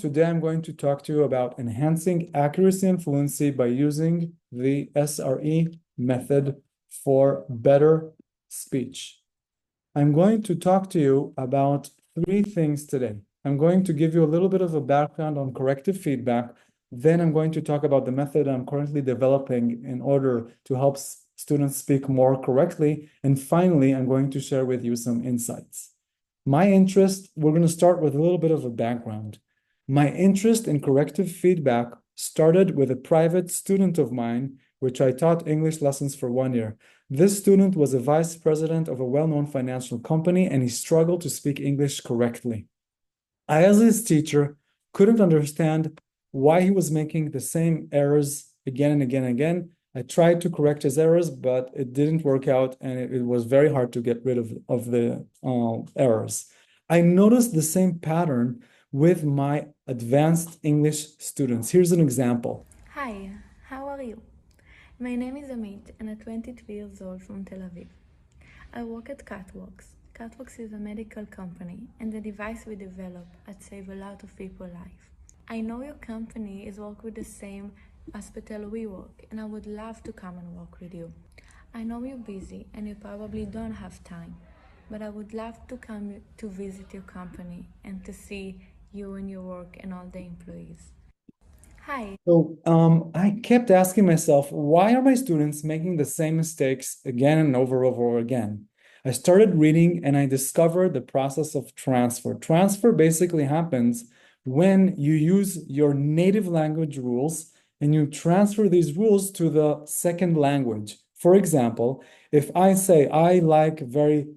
Today I'm going to talk to you about enhancing accuracy and fluency by using the SRE method for better speech. I'm going to talk to you about three things today. I'm going to give you a little bit of a background on corrective feedback. Then I'm going to talk about the method I'm currently developing in order to help students speak more correctly. And finally, I'm going to share with you some insights. My interest, we're going to start with a little bit of a background. My interest in corrective feedback started with a private student of mine, which I taught English lessons for 1 year. This student was a vice president of a well-known financial company, and he struggled to speak English correctly. I, as his teacher, couldn't understand why he was making the same errors again and again and again. I tried to correct his errors, but it didn't work out, and it was very hard to get rid of the errors. I noticed the same pattern with my advanced English students. Here's an example. Hi, how are you? My name is Amit, and I'm 22 years old from Tel Aviv. I work at Catwalks. Catwalks is a medical company, and the device we develop had saved a lot of people's lives. I know your company is working with the same hospital we work, and I would love to come and work with you. I know you're busy and you probably don't have time, but I would love to come to visit your company and to see you and your work and all the employees. Hi. So I kept asking myself, why are my students making the same mistakes again and over again? I started reading and I discovered the process of transfer. Transfer basically happens when you use your native language rules and you transfer these rules to the second language. For example, if I say I like very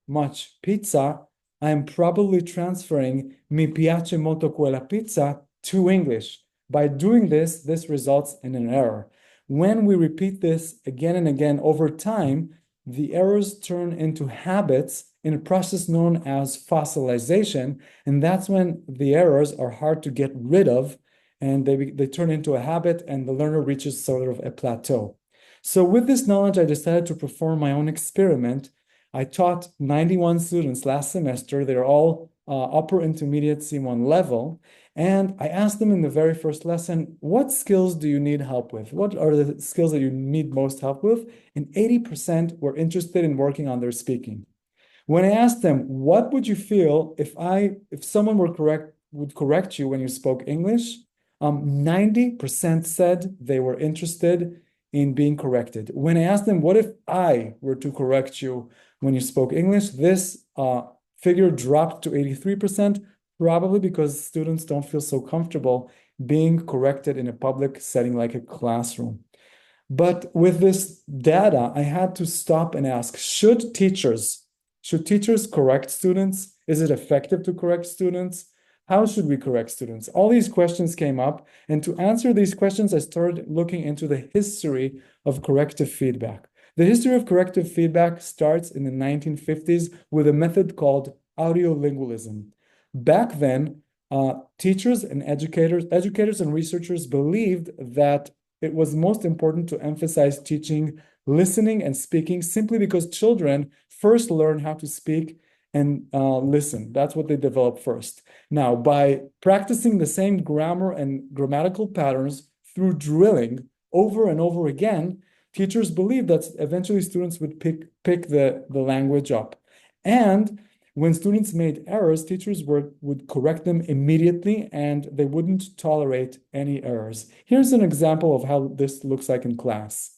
much pizza, I'm probably transferring mi piace molto quella pizza to English. By doing this, this results in an error. When we repeat this again and again over time, the errors turn into habits in a process known as fossilization, and that's when the errors are hard to get rid of, and they turn into a habit, and the learner reaches sort of a plateau. So with this knowledge, I decided to perform my own experiment. I taught 91 students last semester. They're all upper intermediate C1 level. And I asked them in the very first lesson, what skills do you need help with? What are the skills that you need most help with? And 80% were interested in working on their speaking. When I asked them, what would you feel if someone would correct you when you spoke English? 90% said they were interested in being corrected. When I asked them, what if I were to correct you when you spoke English? This figure dropped to 83%, probably because students don't feel so comfortable being corrected in a public setting like a classroom. But with this data, I had to stop and ask, should teachers correct students? Is it effective to correct students? How should we correct students? All these questions came up, and to answer these questions, I started looking into the history of corrective feedback. The history of corrective feedback starts in the 1950s with a method called audiolingualism. Back then, teachers and educators and researchers believed that it was most important to emphasize teaching listening and speaking simply because children first learn how to speak and listen. That's what they develop first. Now, by practicing the same grammar and grammatical patterns through drilling over and over again, teachers believed that eventually students would pick the language up. And when students made errors, teachers would correct them immediately, and they wouldn't tolerate any errors. Here's an example of how this looks like in class.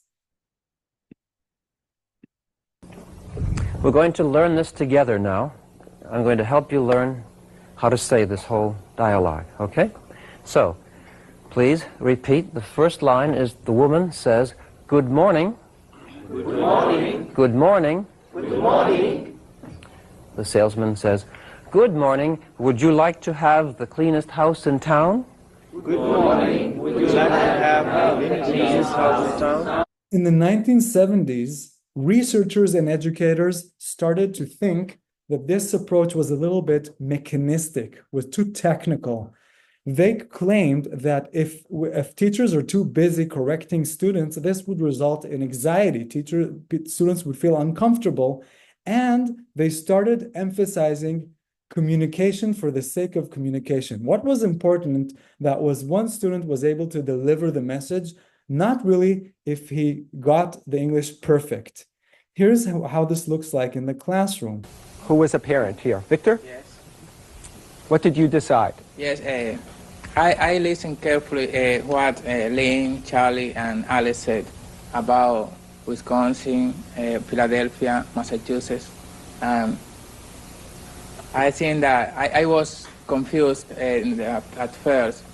We're going to learn this together now. I'm going to help you learn how to say this whole dialogue, okay? So, please repeat. The first line is the woman says, "Good morning." Good morning. Good morning. Good morning. The salesman says, "Good morning. Would you like to have the cleanest house in town?" Good morning. Would you like to have the cleanest house in town? In the 1970s, researchers and educators started to think that this approach was a little bit mechanistic, was too technical. They claimed that if teachers are too busy correcting students, this would result in anxiety. Students would feel uncomfortable, and they started emphasizing communication for the sake of communication. What was important that was one student was able to deliver the message, not really if he got the English perfect. Here's how this looks like in the classroom. Who was a parent here? Victor? Yes. What did you decide? Yes, I listened carefully what Lynn, Charlie, and Alice said about Wisconsin, Philadelphia, Massachusetts. I think that I was confused at first,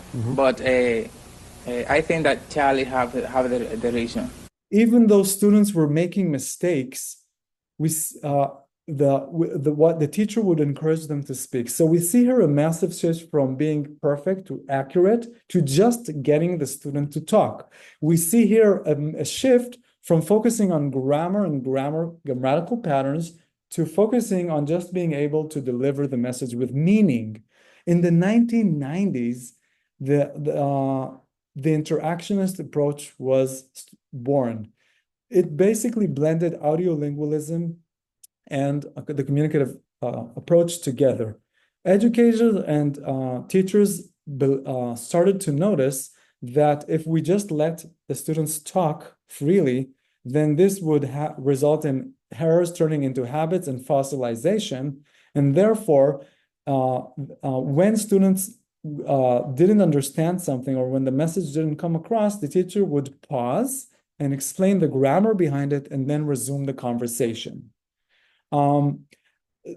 but I think that Charlie have the reason. Even though students were making mistakes, the teacher would encourage them to speak. So we see here a massive shift from being perfect to accurate to just getting the student to talk. We see here a shift from focusing on grammar and grammatical patterns to focusing on just being able to deliver the message with meaning. In the 1990s, the interactionist approach was born. It basically blended audiolingualism and the communicative approach together. Educators and teachers started to notice that if we just let the students talk freely, then this would result in errors turning into habits and fossilization. And therefore, when students didn't understand something or when the message didn't come across, the teacher would pause and explain the grammar behind it and then resume the conversation.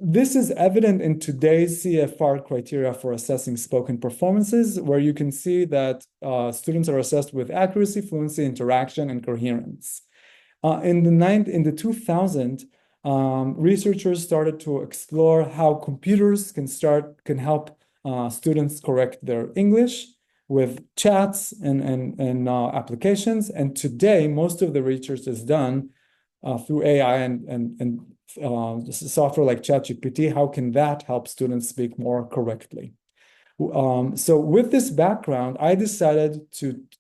This is evident in today's CFR criteria for assessing spoken performances, where you can see that students are assessed with accuracy, fluency, interaction, and coherence. In the 2000s, researchers started to explore how computers can help students correct their English with chats and applications. And today, most of the research is done through AI and software like ChatGPT. How can that help students speak more correctly? So with this background, I decided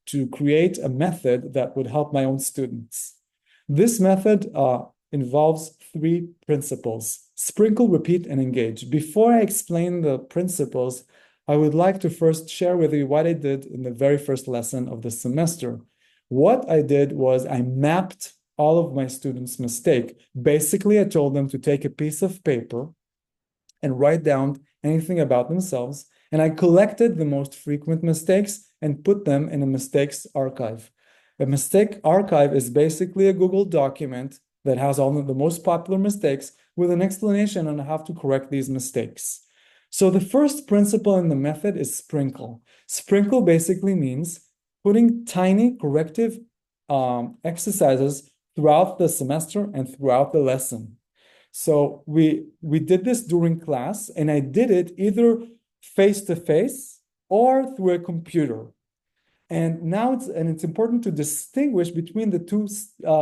to create a method that would help my own students. This method involves 3 principles: sprinkle, repeat, and engage. Before I explain the principles, I would like to first share with you what I did in the very first lesson of the semester. What I did was I mapped all of my students' mistake. Basically, I told them to take a piece of paper and write down anything about themselves, and I collected the most frequent mistakes and put them in a mistakes archive. A mistake archive is basically a Google document that has all of the most popular mistakes with an explanation on how to correct these mistakes. So the first principle in the method is sprinkle. Sprinkle basically means putting tiny corrective exercises throughout the semester and throughout the lesson. So we did this during class, and I did it either face-to-face or through a computer. And now it's important to distinguish between the 2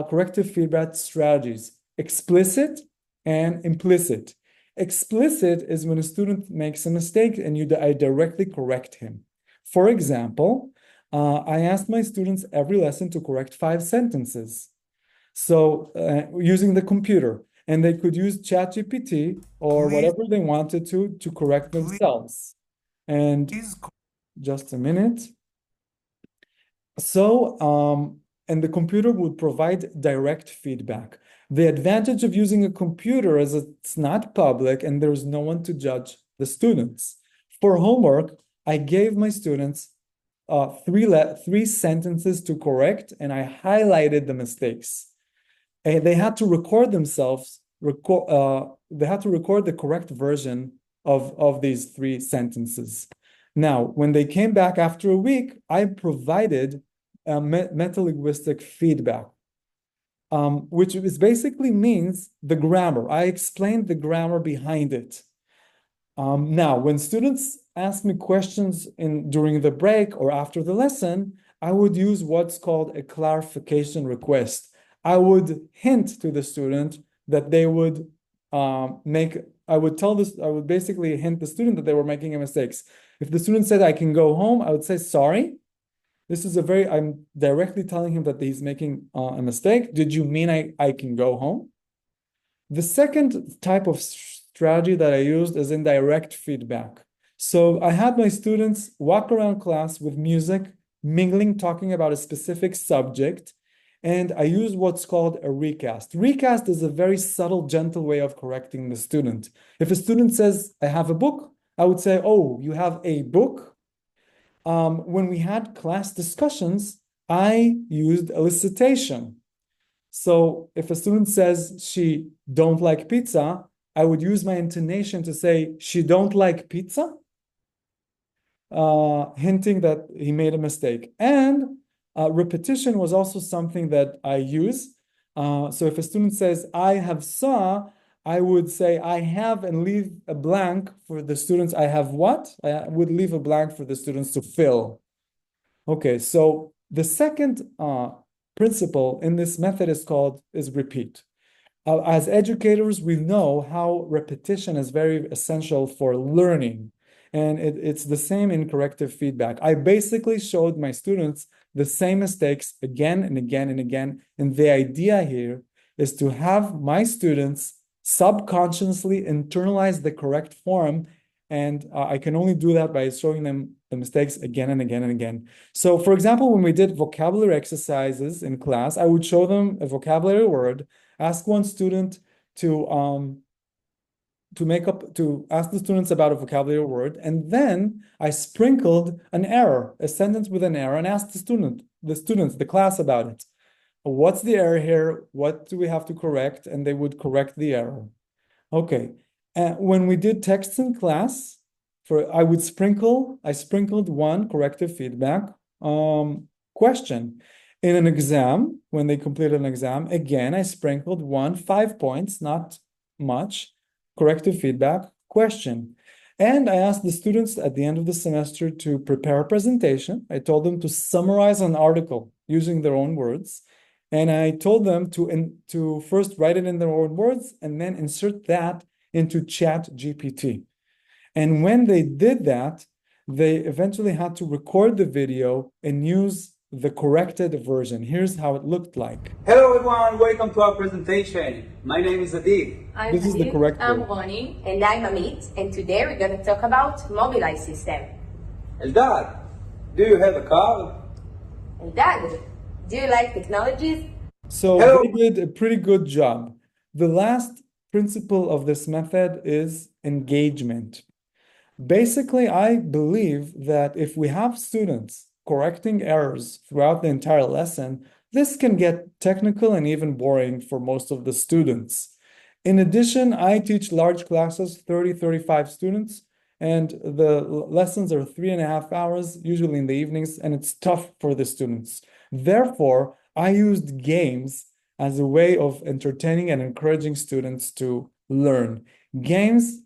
corrective feedback strategies: explicit and implicit. Explicit is when a student makes a mistake and I directly correct him. For example, I asked my students every lesson to correct 5 sentences. So using the computer, and they could use ChatGPT or whatever they wanted to correct themselves. And just a minute. So, and the computer would provide direct feedback. The advantage of using a computer is it's not public and there's no one to judge the students. For homework, I gave my students 3 sentences to correct, and I highlighted the mistakes. And they had to record themselves, they had to record the correct version of these 3 sentences. Now, when they came back after a week, I provided metalinguistic feedback, which basically means the grammar. I explained the grammar behind it. Now, when students ask me questions during the break or after the lesson, I would use what's called a clarification request. I would hint to the student that they would I would basically hint the student that they were making a mistake. If the student said, I can go home, I would say, sorry. I'm directly telling him that he's making a mistake. Did you mean I can go home? The second type of strategy that I used is indirect feedback. So I had my students walk around class with music, mingling, talking about a specific subject, and I used what's called a recast. Recast is a very subtle, gentle way of correcting the student. If a student says, I have a book, I would say, oh, you have a book? When we had class discussions, I used elicitation. So if a student says she don't like pizza, I would use my intonation to say she don't like pizza, hinting that he made a mistake. And repetition was also something that I use. So if a student says I have saw, I would say I have and leave a blank for the students. I have what? I would leave a blank for the students to fill. Okay, so the second principle in this method is repeat. As educators, we know how repetition is very essential for learning, and it's the same in corrective feedback. I basically showed my students the same mistakes again and again and again, and the idea here is to have my students subconsciously internalize the correct form, and I can only do that by showing them the mistakes again and again and again. So, for example, when we did vocabulary exercises in class, I would show them a vocabulary word, ask one student to ask the students about a vocabulary word, and then I sprinkled an error, a sentence with an error, and asked the class about it. What's the error here? What do we have to correct? And they would correct the error. Okay. When we did texts in class, I sprinkled one corrective feedback question. In an exam, when they completed an exam, again, I sprinkled 5 points, not much, corrective feedback question. And I asked the students at the end of the semester to prepare a presentation. I told them to summarize an article using their own words. And I told them to first write it in their own words and then insert that into ChatGPT. And when they did that, they eventually had to record the video and use the corrected version. Here's how it looked like. Hello everyone, welcome to our presentation. My name is Aviv. This is the correct I'm version. Ronnie. And I'm Amit. And today we're going to talk about mobilize system. Eldad, do you have a car? Eldad, do you like technologies? So Hello. they did a pretty good job. The last principle of this method is engagement. Basically, I believe that if we have students correcting errors throughout the entire lesson, this can get technical and even boring for most of the students. In addition, I teach large classes, 30, 35 students, and the lessons are 3.5 hours, usually in the evenings, and it's tough for the students. Therefore, I used games as a way of entertaining and encouraging students to learn. Games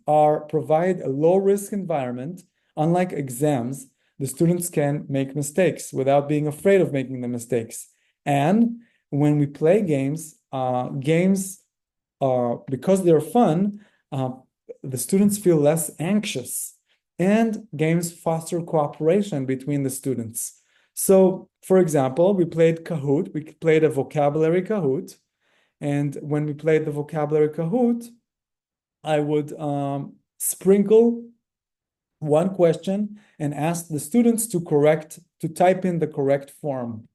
provide a low-risk environment. Unlike exams, the students can make mistakes without being afraid of making the mistakes. And when we play games, because they're fun, the students feel less anxious, and games foster cooperation between the students. So, for example, we played Kahoot. We played a vocabulary Kahoot. And when we played the vocabulary Kahoot, I would sprinkle one question and ask the students to type in the correct form.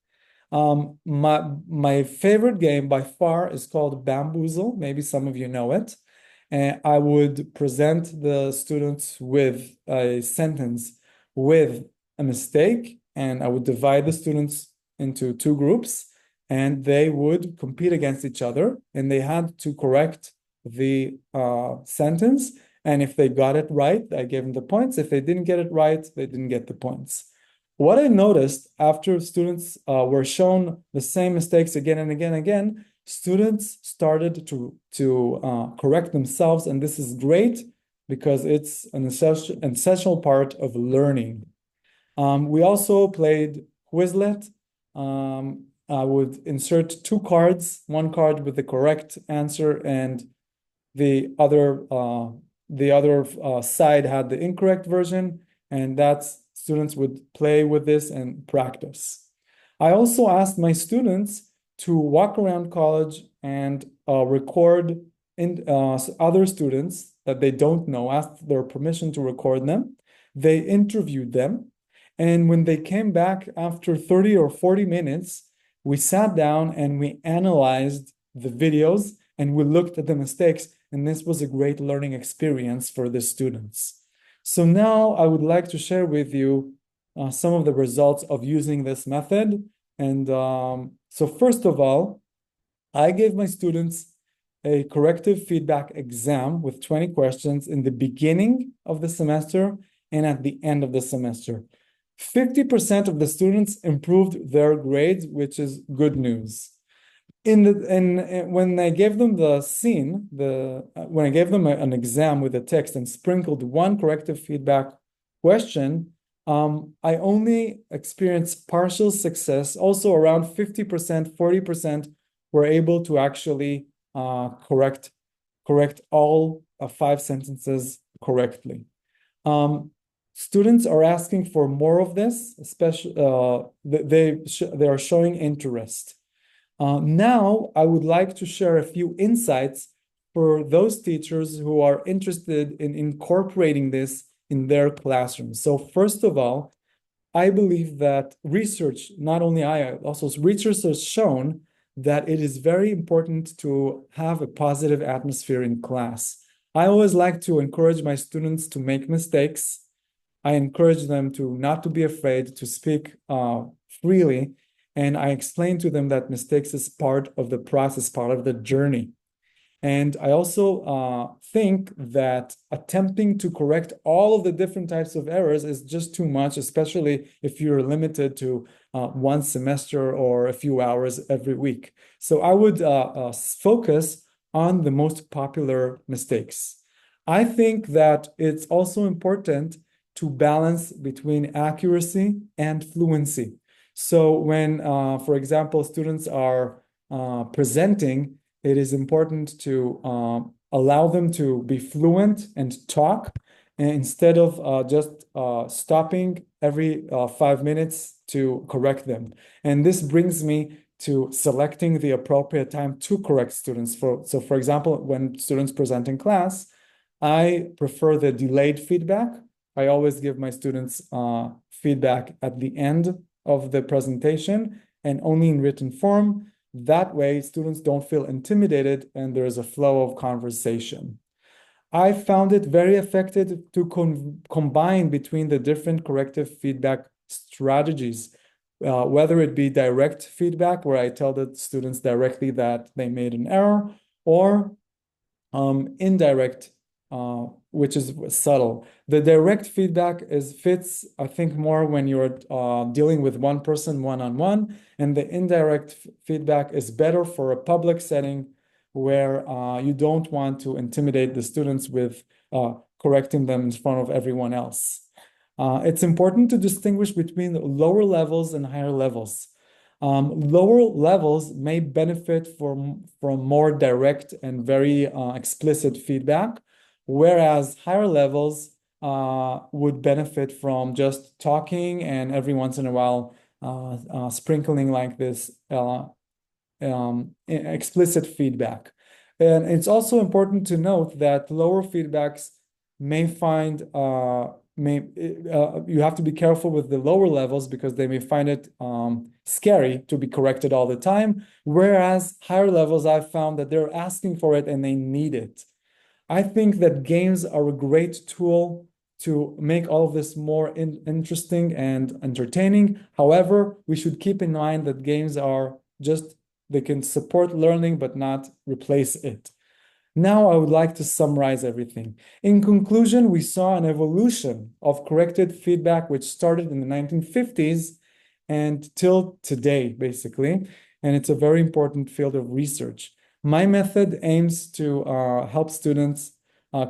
My favorite game by far is called Bamboozle. Maybe some of you know it. And I would present the students with a sentence with a mistake, and I would divide the students into 2 groups, and they would compete against each other, and they had to correct the sentence. And if they got it right, I gave them the points. If they didn't get it right, they didn't get the points. What I noticed after students were shown the same mistakes again and again and again, students started to correct themselves, and this is great because it's an essential part of learning. We also played Quizlet. I would insert 2 cards, one card with the correct answer, and the other side had the incorrect version, and students would play with this and practice. I also asked my students to walk around college and record other students that they don't know, asked their permission to record them. They interviewed them. And when they came back after 30 or 40 minutes, we sat down and we analyzed the videos and we looked at the mistakes. And this was a great learning experience for the students. So now I would like to share with you some of the results of using this method. And so first of all, I gave my students a corrective feedback exam with 20 questions in the beginning of the semester and at the end of the semester. 50% of the students improved their grades, which is good news. When I gave them the scene, when I gave them an exam with a text and sprinkled one corrective feedback question, I only experienced partial success. Also, around 50%, 40% were able to actually correct all 5 sentences correctly. Students are asking for more of this, especially they are showing interest. Now, I would like to share a few insights for those teachers who are interested in incorporating this in their classrooms. So first of all, I believe that research, not only also research has shown that it is very important to have a positive atmosphere in class. I always like to encourage my students to make mistakes. I encourage them to not to be afraid to speak freely. And I explain to them that mistakes is part of the process, part of the journey. And I also think that attempting to correct all of the different types of errors is just too much, especially if you're limited to one semester or a few hours every week. So I would focus on the most popular mistakes. I think that it's also important to balance between accuracy and fluency. So when, for example, students are presenting, it is important to allow them to be fluent and talk instead of just stopping every 5 minutes to correct them. And this brings me to selecting the appropriate time to correct students. So for example, when students present in class, I prefer the delayed feedback. I always give my students feedback at the end of the presentation and only in written form. That way, students don't feel intimidated and there is a flow of conversation. I found it very effective to combine between the different corrective feedback strategies, whether it be direct feedback, where I tell the students directly that they made an error, or indirect, which is subtle. The direct feedback fits, I think, more when you're dealing with one person one-on-one, and the indirect feedback is better for a public setting where you don't want to intimidate the students with correcting them in front of everyone else. It's important to distinguish between lower levels and higher levels. Lower levels may benefit from more direct and very explicit feedback, whereas higher levels would benefit from just talking and every once in a while sprinkling like this explicit feedback. And it's also important to note that lower feedbacks may find you have to be careful with the lower levels because they may find it scary to be corrected all the time, whereas higher levels, I've found that they're asking for it and they need it. I think that games are a great tool to make all of this more interesting and entertaining. However, we should keep in mind that games are they can support learning but not replace it. Now I would like to summarize everything. In conclusion, we saw an evolution of corrected feedback which started in the 1950s and till today, basically, and it's a very important field of research. My method aims to help students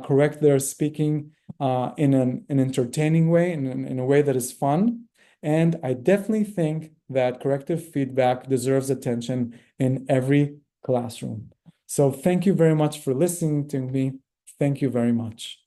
correct their speaking in an entertaining way, in a way that is fun. And I definitely think that corrective feedback deserves attention in every classroom. So thank you very much for listening to me. Thank you very much.